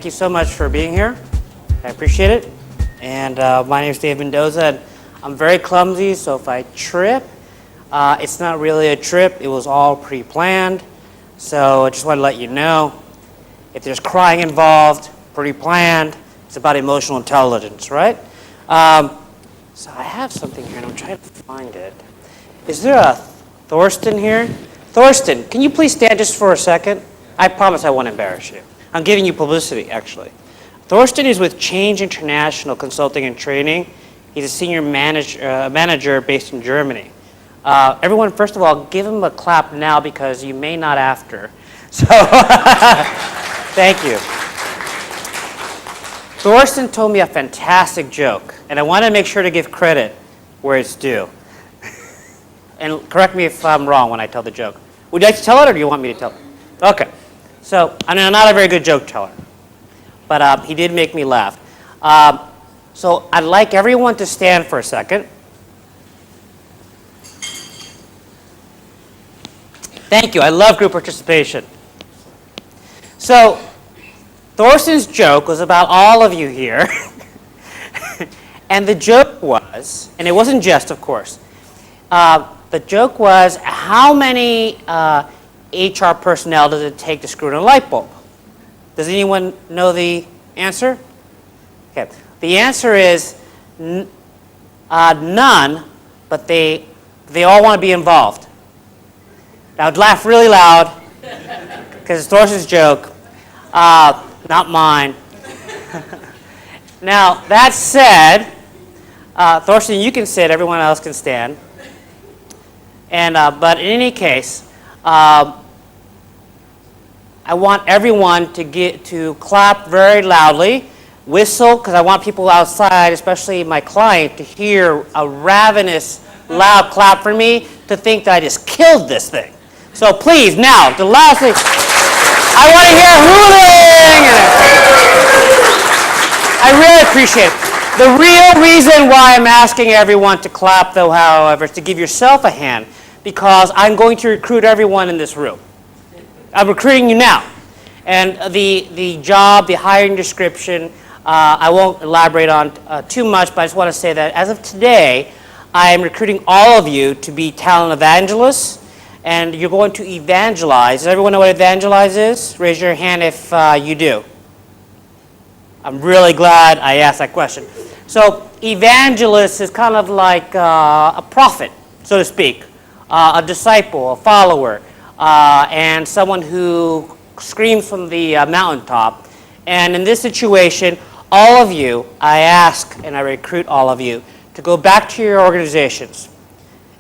thank you so much for being here. I appreciate it. And my name is Dave Mendoza, and I'm very clumsy, so if I trip, it's not really a trip. It was all pre-planned. So I just want to let you know, if there's crying involved, pre-planned, it's about emotional intelligence, right? So I have something here, and I'm trying to find it. Is there a Thorsten here? Thorsten, can you please stand just for a second? I promise I won't embarrass you. I'm giving you publicity, actually. Thorsten is with Change International Consulting and Training. He's a senior manager based in Germany. Everyone, first of all, give him a clap now because you may not after. So, thank you. Thorsten told me a fantastic joke, and I want to make sure to give credit where it's due. And correct me if I'm wrong when I tell the joke. Would you like to tell it, or do you want me to tell it? Okay. So, I'm not a very good joke teller, but he did make me laugh. So, I'd like everyone to stand for a second. Thank you. I love group participation. So, Thorsten's joke was about all of you here. And the joke was, and it wasn't jest, of course, the joke was, how many HR personnel does it take to screw in a light bulb? Does anyone know the answer? Okay. The answer is none, but they all want to be involved. Now, I'd laugh really loud, because it's Thorsten's joke, not mine. Now, that said, Thorsten, you can sit, everyone else can stand. And, but in any case, I want everyone to clap very loudly, whistle, because I want people outside, especially my client, to hear a ravenous, loud clap for me, to think that I just killed this thing. So please, now, the last thing, I want to hear hooting. I really appreciate it. The real reason why I'm asking everyone to clap, though, however, is to give yourself a hand, because I'm going to recruit everyone in this room. I'm recruiting you now. And the job, the hiring description, I won't elaborate on too much, but I just want to say that as of today, I am recruiting all of you to be talent evangelists, and you're going to evangelize. Does everyone know what evangelize is? Raise your hand if you do. I'm really glad I asked that question. So evangelist is kind of like a prophet, so to speak, a disciple, a follower, and someone who screams from the mountaintop. And in this situation, all of you, I ask and I recruit all of you to go back to your organizations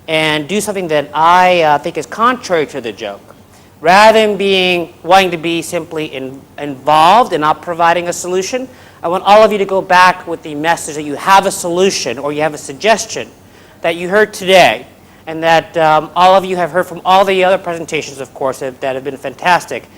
and do something that I think is contrary to the joke. Rather than wanting to be simply involved and not providing a solution, I want all of you to go back with the message that you have a solution or you have a suggestion that you heard today, and that all of you have heard from all the other presentations, of course, that have been fantastic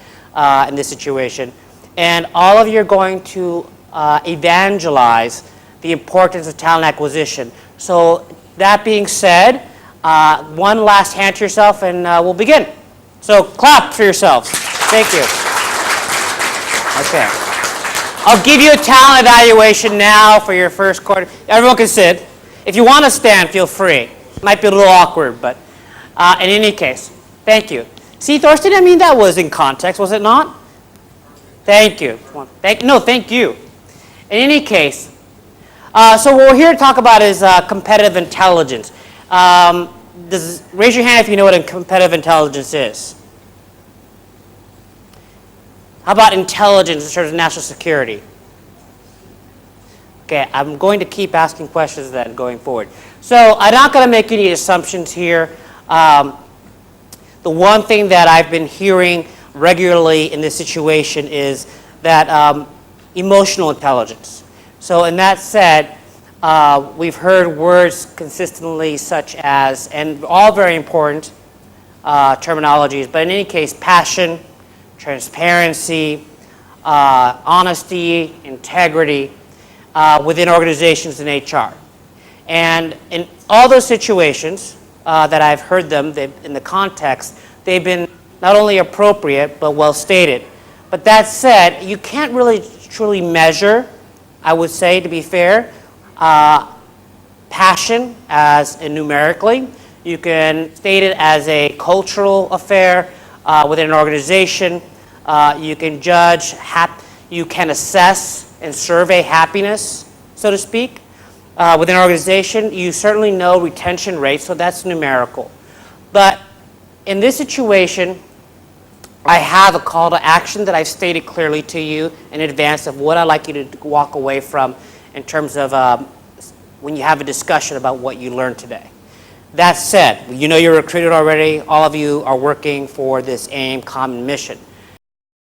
in this situation. And all of you are going to evangelize the importance of talent acquisition. So that being said, one last hand to yourself and we'll begin. So clap for yourselves. Thank you. Okay. I'll give you a talent evaluation now for your first quarter. Everyone can sit. If you want to stand, feel free. It might be a little awkward, but in any case, thank you. See, Thorsten, I mean, that was in context, was it not? Thank you. Thank you. In any case, so what we're here to talk about is competitive intelligence. Raise your hand if you know what competitive intelligence is. How about intelligence in terms of national security? Okay, I'm going to keep asking questions then going forward. So I'm not going to make any assumptions here. The one thing that I've been hearing regularly in this situation is that emotional intelligence. So in that said, we've heard words consistently such as, and all very important terminologies, but in any case, passion, transparency, honesty, integrity within organizations in HR. And in all those situations that I've heard them, in the context, they've been not only appropriate, but well stated. But that said, you can't really truly measure, I would say, to be fair, passion as in numerically. You can state it as a cultural affair within an organization. You can judge, you can assess and survey happiness, so to speak. Within an organization, you certainly know retention rates, so that's numerical. But in this situation, I have a call to action that I've stated clearly to you in advance of what I'd like you to walk away from in terms of when you have a discussion about what you learned today. That said, you know you're recruited already. All of you are working for this AIM common mission.